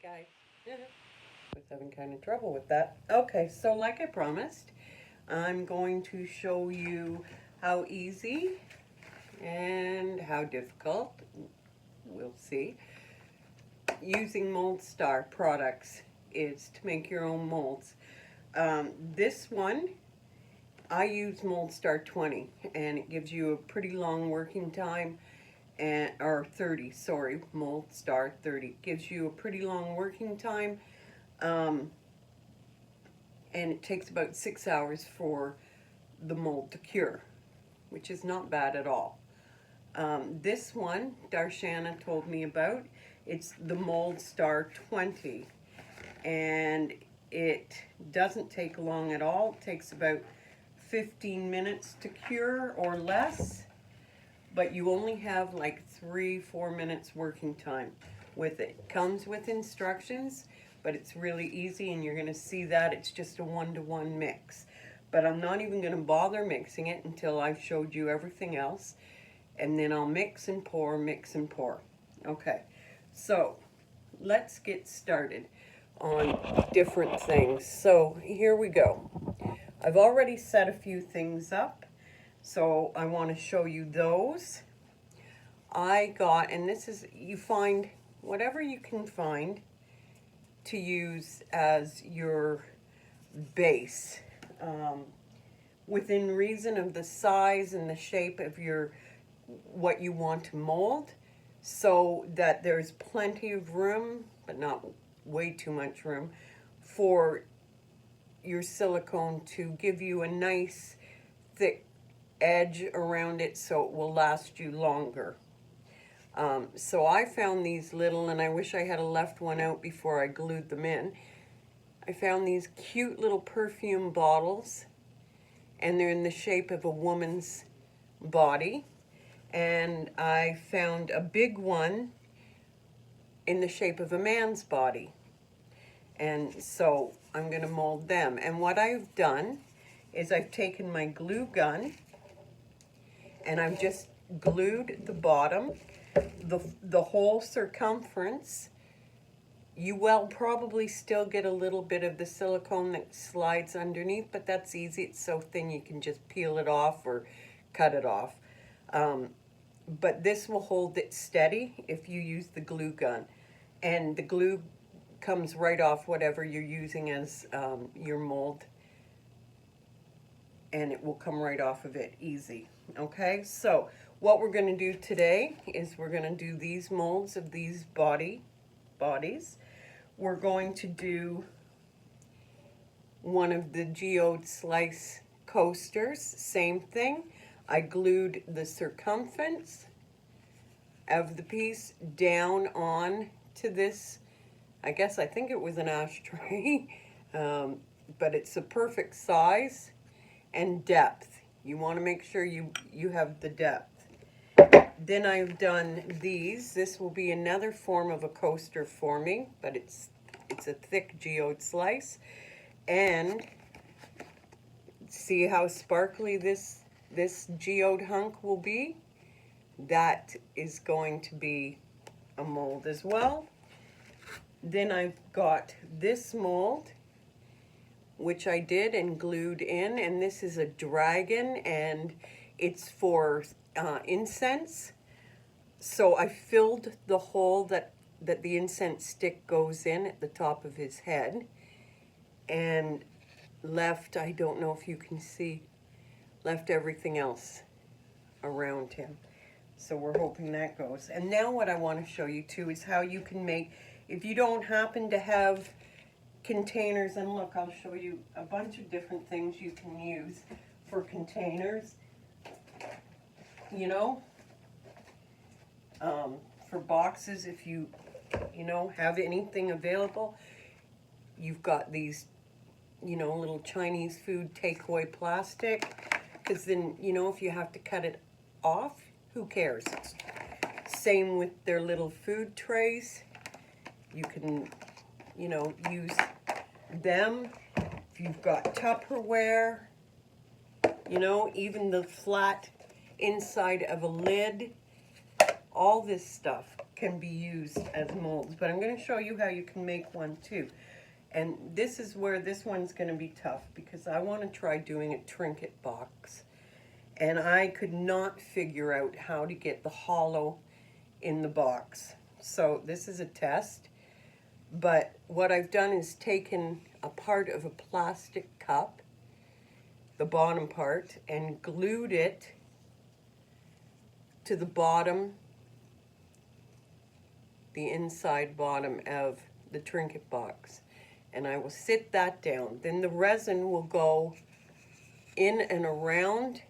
guy. Was having kind of trouble with that. Okay, so like I promised, I'm going to show you how easy and how difficult, we'll see, using Mold Star products is to make your own molds. This one, I use Mold Star 20, and it gives you a pretty long working time, and or 30, sorry, Mold Star 30 gives you a pretty long working time, and it takes about 6 hours for the mold to cure, which is not bad at all. This one, Darshana told me about, it's the Mold Star 20, and it doesn't take long at all. It takes about 15 minutes to cure or less, but you only have like 3-4 minutes working time with it. Comes with instructions, but it's really easy, and you're going to see that it's just a 1-to-1 mix. But I'm not even going to bother mixing it until I've showed you everything else, and then I'll mix and pour, mix and pour. Okay, so let's get started on different things. So here we go. I've already set a few things up, so I want to show you those. I got, and this is, you find whatever you can find to use as your base, within reason of the size and the shape of your, what you want to mold, so that there's plenty of room, but not way too much room, for your silicone to give you a nice thick edge around it so it will last you longer. So I found these little, and I wish I had left one out before I glued them in. I found these cute little perfume bottles, and they're in the shape of a woman's body. And I found a big one in the shape of a man's body. And so I'm going to mold them. And what I've done is I've taken my glue gun and I've just glued the bottom, the whole circumference. You will probably still get a little bit of the silicone that slides underneath, but that's easy. It's so thin you can just peel it off or cut it off. But this will hold it steady if you use the glue gun. And the glue comes right off whatever you're using as your mold, and it will come right off of it easy. Okay, so what we're going to do today is we're going to do these molds of these bodies. We're going to do one of the geode slice coasters, same thing. I glued the circumference of the piece down on to this, I think it was an ashtray, but it's a perfect size and depth. You want to make sure you have the depth. Then I've done these. This will be another form of a coaster for me, but it's a thick geode slice. And see how sparkly this geode hunk will be? That is going to be a mold as well. Then I've got this mold, which I did and glued in, and this is a dragon, and it's for incense. So I filled the hole that the incense stick goes in at the top of his head, and left, I don't know if you can see, left everything else around him. So we're hoping that goes. And now what I want to show you too is how you can make, if you don't happen to have containers, and look, I'll show you a bunch of different things you can use for containers, you know, for boxes. If you have anything available, you've got these, little Chinese food takeaway plastic, because then, if you have to cut it off, who cares? Same with their little food trays. You can, use them. If you've got Tupperware, even the flat inside of a lid, all this stuff can be used as molds, but I'm going to show you how you can make one too. And this is where this one's going to be tough, because I want to try doing a trinket box. And I could not figure out how to get the hollow in the box. So this is a test. But what I've done is taken a part of a plastic cup, the bottom part, and glued it to the bottom, the inside bottom of the trinket box. And I will sit that down. Then the resin will go in and around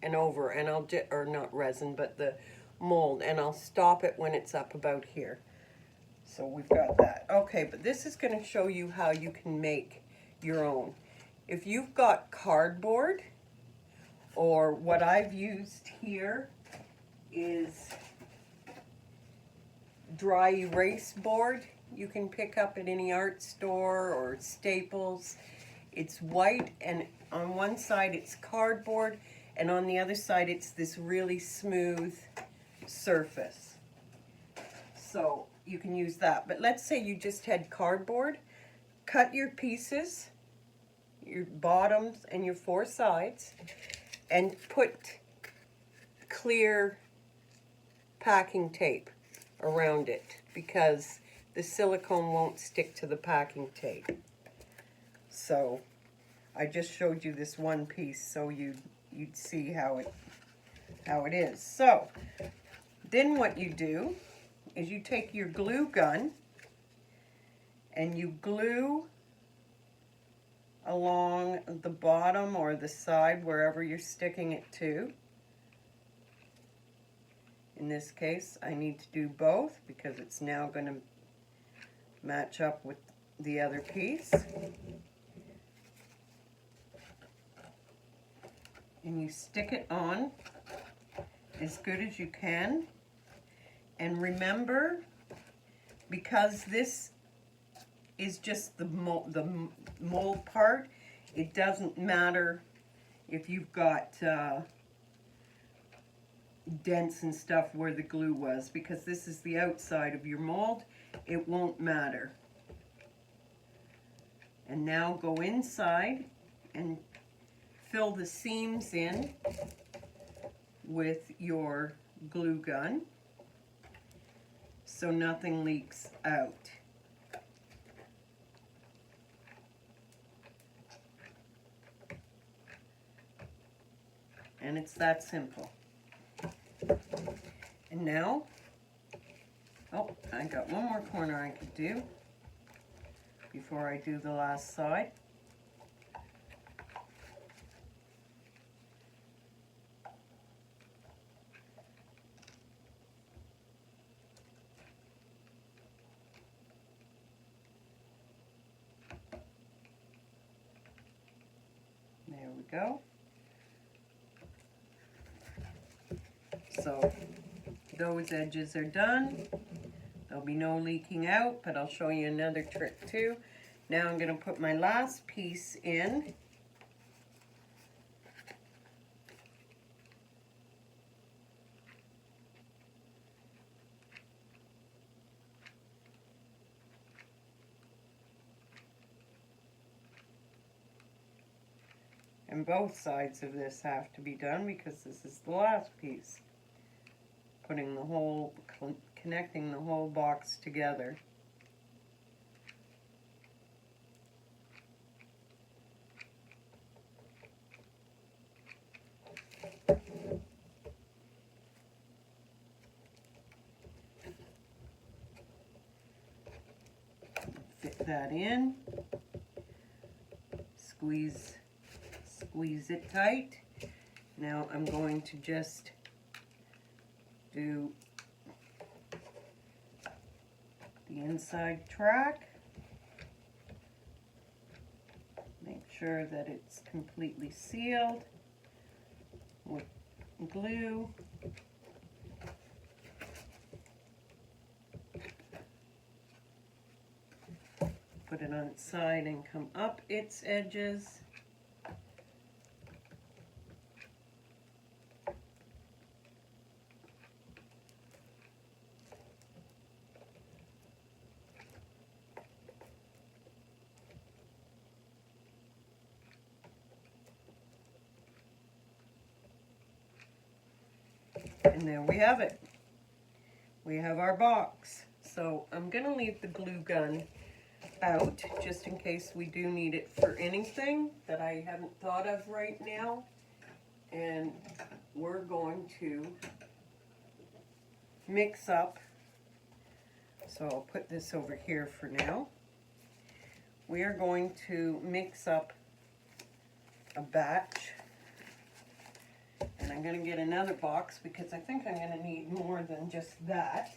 and over, and or not resin, but the mold, and I'll stop it when it's up about here. So we've got that. Okay, but this is going to show you how you can make your own. If you've got cardboard, or what I've used here is dry erase board, you can pick up at any art store or Staples. It's white, and on one side it's cardboard, and on the other side it's this really smooth surface. So you can use that. But let's say you just had cardboard. Cut your pieces, your bottoms and your four sides, and put clear packing tape around it, because the silicone won't stick to the packing tape. So I just showed you this one piece so you'd see how it is. So then what you do is you take your glue gun and you glue along the bottom or the side, wherever you're sticking it to. In this case, I need to do both because it's now going to match up with the other piece. And you stick it on as good as you can. And remember, because this is just the mold part, it doesn't matter if you've got dents and stuff where the glue was, because this is the outside of your mold. It won't matter. And now go inside and fill the seams in with your glue gun so nothing leaks out. And it's that simple. And now, oh, I got one more corner I could do before I do the last side. There we go. So those edges are done. There'll be no leaking out, but I'll show you another trick too. Now I'm going to put my last piece in. And both sides of this have to be done because this is the last piece. Putting the whole, connecting the whole box together. Fit that in. Squeeze it tight. Now I'm going to just do the inside track. Make sure that it's completely sealed with glue. Put it on its side and come up its edges. And there we have it. We have our box. So I'm going to leave the glue gun out just in case we do need it for anything that I haven't thought of right now. And we're going to mix up. So I'll put this over here for now. We are going to mix up a batch. And I'm going to get another box because I think I'm going to need more than just that.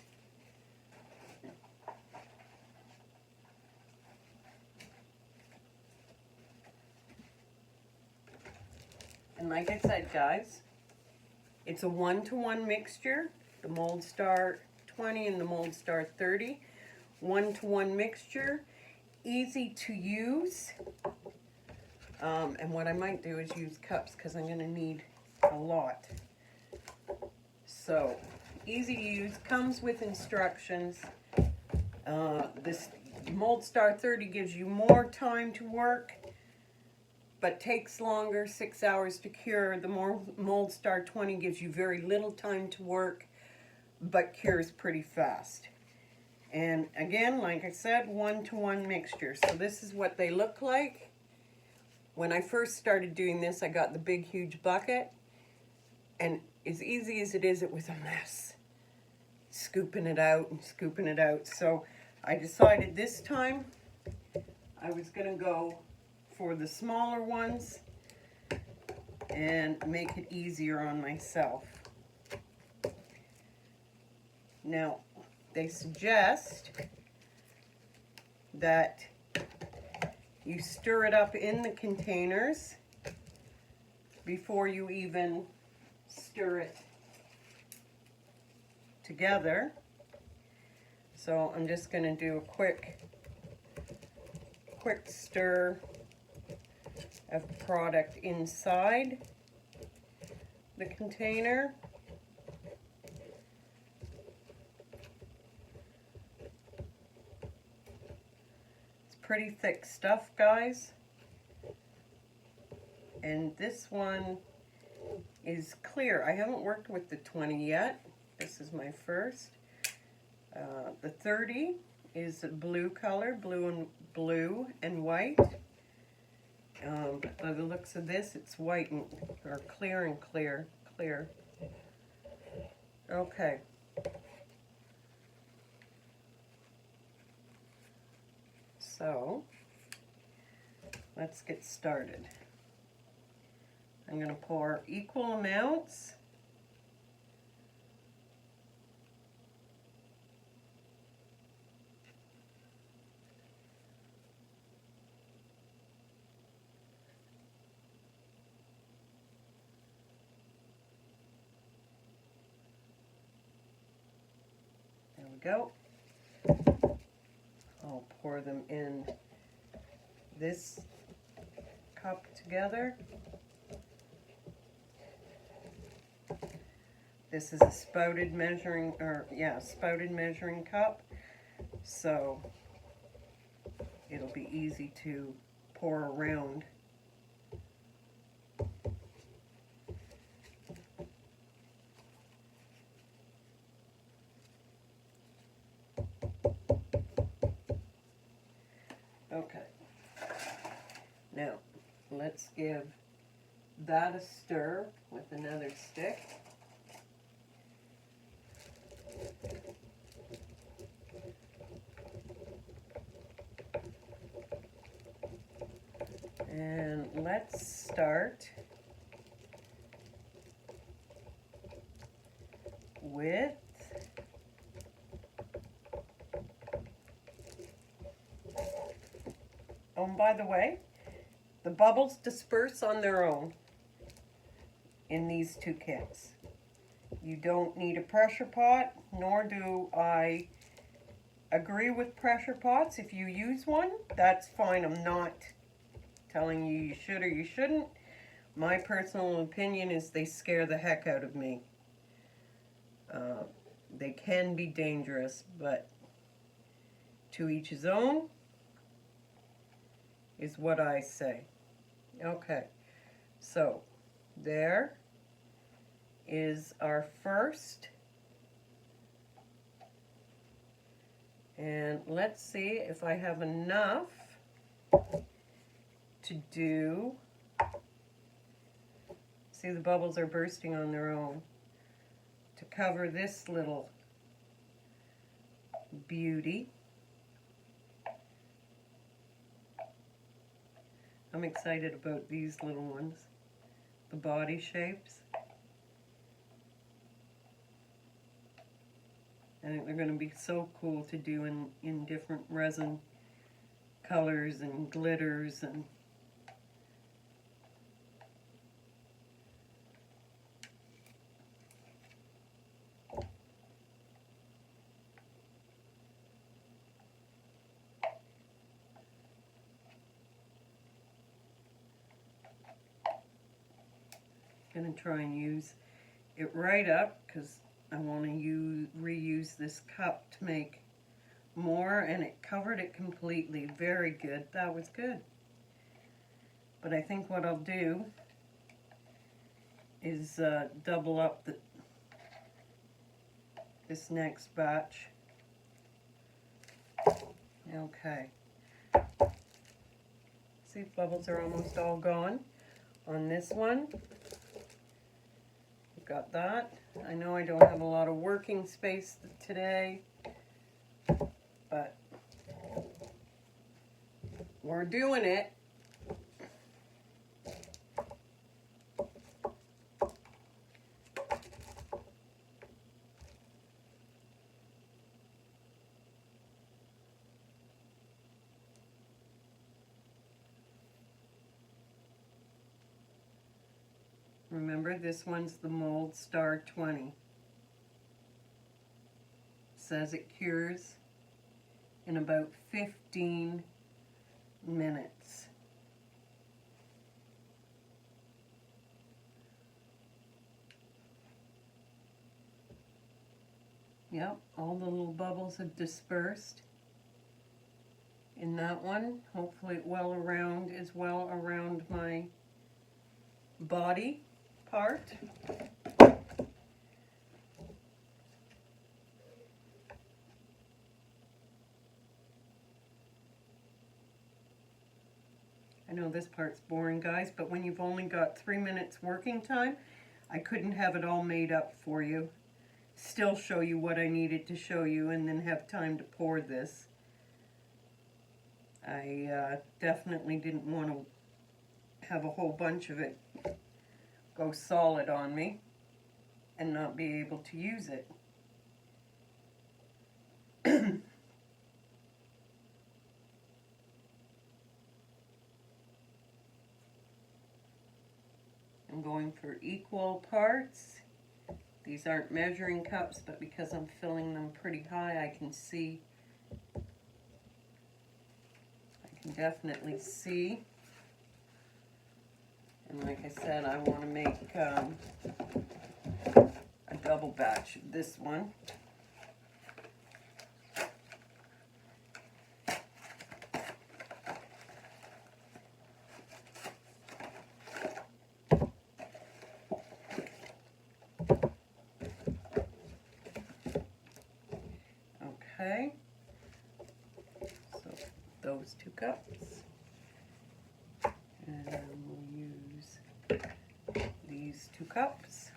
And like I said, guys, it's a 1-to-1 mixture. The Mold Star 20 and the Mold Star 30. 1-to-1 mixture. Easy to use. And what I might do is use cups because I'm going to need a lot. So, easy to use. Comes with instructions. This Mold Star 30 gives you more time to work, but takes longer, 6 hours to cure. The Mold Star 20 gives you very little time to work, but cures pretty fast. And again, like I said, 1-to-1 mixture. So this is what they look like. When I first started doing this, I got the big, huge bucket. And as easy as it is, it was a mess. Scooping it out and scooping it out. So I decided this time I was going to go for the smaller ones and make it easier on myself. Now, they suggest that you stir it up in the containers before you even stir it together. So I'm just going to do a quick stir of the product inside the container. It's pretty thick stuff, guys. And this one is clear. I haven't worked with the 20 yet. This is my first. The 30 is a blue color, blue and white. By the looks of this, it's white and or clear and clear. Okay. So let's get started. I'm going to pour equal amounts. There we go. I'll pour them in this cup together. This is a spouted measuring cup, so it'll be easy to pour around. Okay, now let's give that a stir with another stick. And let's start with and by the way, the bubbles disperse on their own in these two kits. You don't need a pressure pot, nor do I agree with pressure pots. If you use one, that's fine. I'm not telling you you should or you shouldn't. My personal opinion is they scare the heck out of me. They can be dangerous, but to each his own is what I say. Okay, so there is our first. And let's see if I have enough to do, see the bubbles are bursting on their own, to cover this little beauty. I'm excited about these little ones, the body shapes. I think they're going to be so cool to do in different resin colors and glitters and I'm going to try and use it right up because I want to reuse this cup to make more, and it covered it completely. Very good. That was good. But I think what I'll do is double up this next batch. Okay. See, bubbles are almost all gone on this one. We've got that. I know I don't have a lot of working space today, but we're doing it. Remember, this one's the Mold Star 20. It says it cures in about 15 minutes. Yep, all the little bubbles have dispersed in that one. Hopefully it well around my body part. I know this part's boring, guys, but when you've only got 3 minutes working time, I couldn't have it all made up for you. Still show you what I needed to show you and then have time to pour this. I definitely didn't want to have a whole bunch of it go solid on me and not be able to use it. I'm going for equal parts. These aren't measuring cups, but because I'm filling them pretty high, I can see, I can definitely see. And like I said, I want to make a double batch of this one. Okay, so those 2 cups, and we'll use these 2 cups.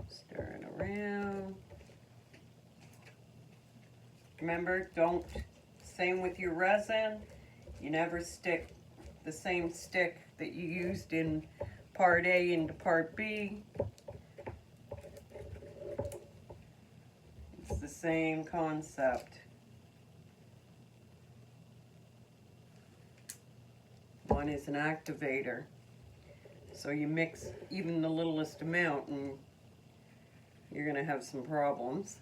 Stir it around. Remember, same with your resin, you never stick the same stick that you used in part A into part B. It's the same concept. One is an activator, so you mix even the littlest amount and you're going to have some problems.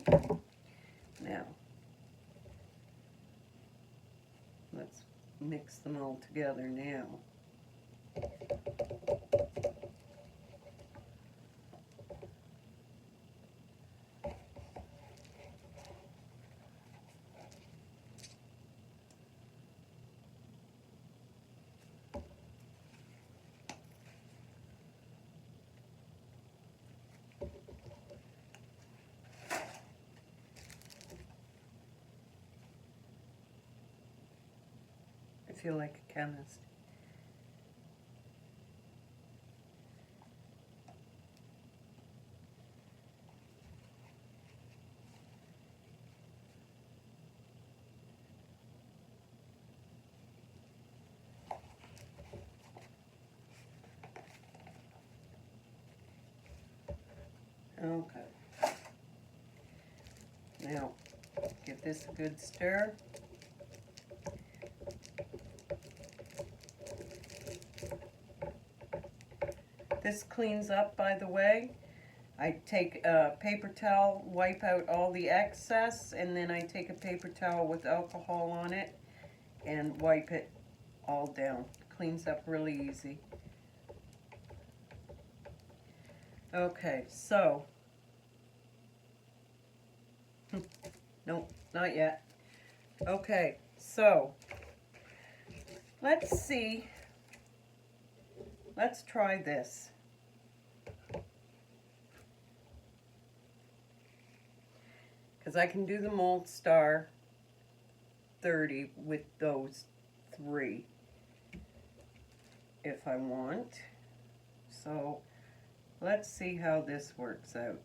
Now, let's mix them all together now. I feel like a chemist. Okay. Now, give this a good stir. This cleans up, by the way. I take a paper towel, wipe out all the excess, and then I take a paper towel with alcohol on it and wipe it all down. Cleans up really easy. Okay, so, nope, not yet. Okay, so, let's see, let's try this. Because I can do the Mold Star 30 with those 3 if I want. So let's see how this works out.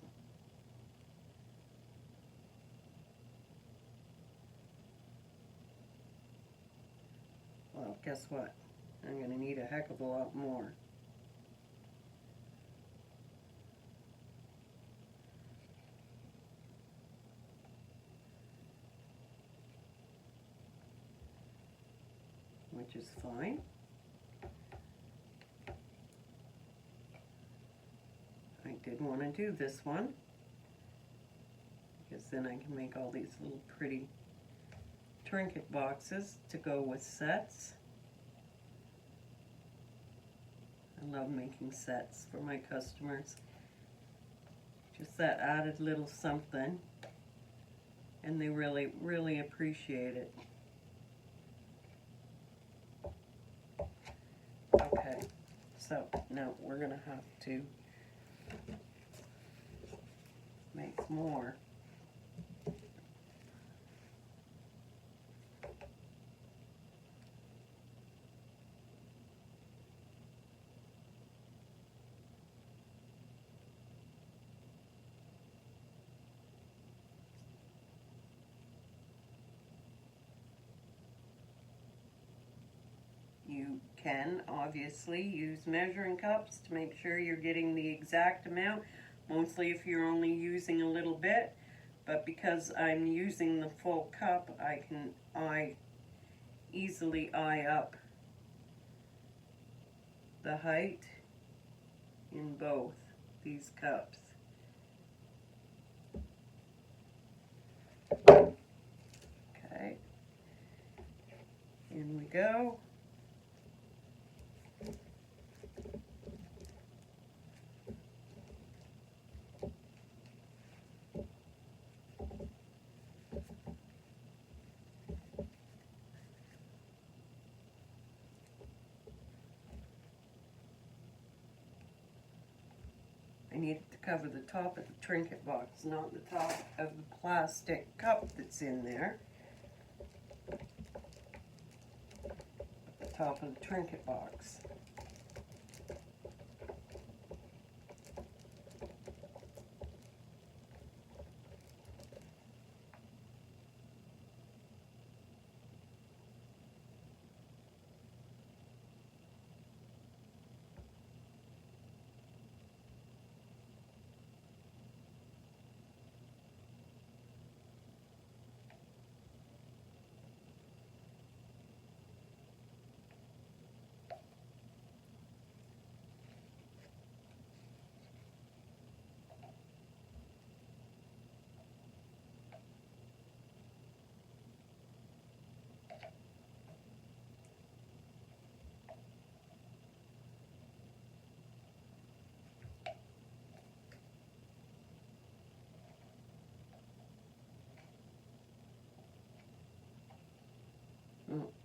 Well, guess what? I'm going to need a heck of a lot more. Which is fine. I did want to do this one because then I can make all these little pretty trinket boxes to go with sets. I love making sets for my customers. Just that added little something, and they really, really appreciate it. Okay, so now we're going to have to make more. You can obviously use measuring cups to make sure you're getting the exact amount, mostly if you're only using a little bit, but because I'm using the full cup, I can easily eye up the height in both these cups. Okay, in we go. I need it to cover the top of the trinket box, not the top of the plastic cup that's in there. The top of the trinket box.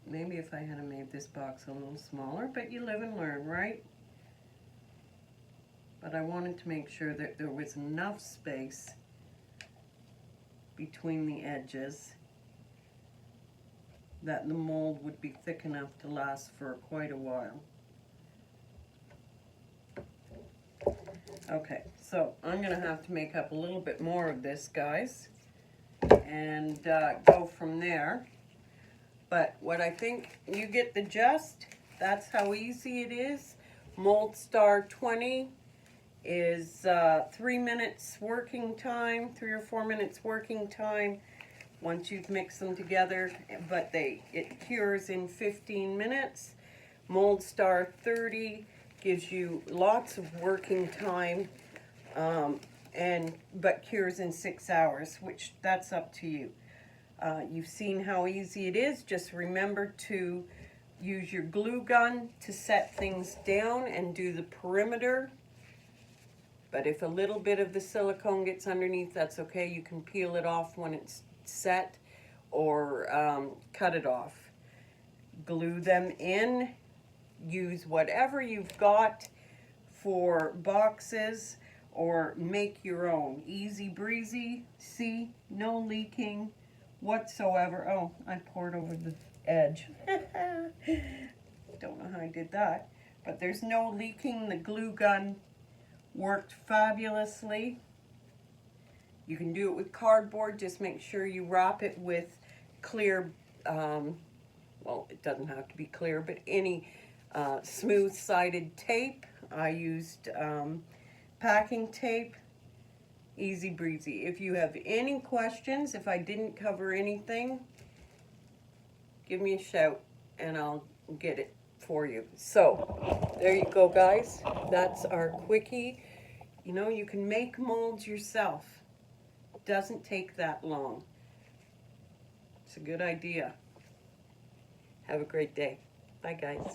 maybe if I had made this box a little smaller, but you live and learn, right? But I wanted to make sure that there was enough space between the edges that the mold would be thick enough to last for quite a while. Okay, so I'm gonna have to make up a little bit more of this, guys, and go from there. But what I think, you get the gist. That's how easy it is. Mold Star 20 is 3 minutes working time, 3 or 4 minutes working time once you've mixed them together, but it cures in 15 minutes. Mold Star 30 gives you lots of working time, but cures in 6 hours, which that's up to you. You've seen how easy it is. Just remember to use your glue gun to set things down and do the perimeter. But if a little bit of the silicone gets underneath, that's okay. You can peel it off when it's set, or cut it off. Glue them in. Use whatever you've got for boxes, or make your own. Easy breezy. See, no leaking whatsoever. Oh, I poured over the edge. Don't know how I did that. But there's no leaking. The glue gun worked fabulously. You can do it with cardboard. Just make sure you wrap it with clear, well, it doesn't have to be clear, but any smooth-sided tape. I used packing tape. Easy breezy. If you have any questions, if I didn't cover anything, give me a shout and I'll get it for you. So there you go, guys. That's our quickie. You know, you can make molds yourself. It doesn't take that long. It's a good idea. Have a great day. Bye, guys.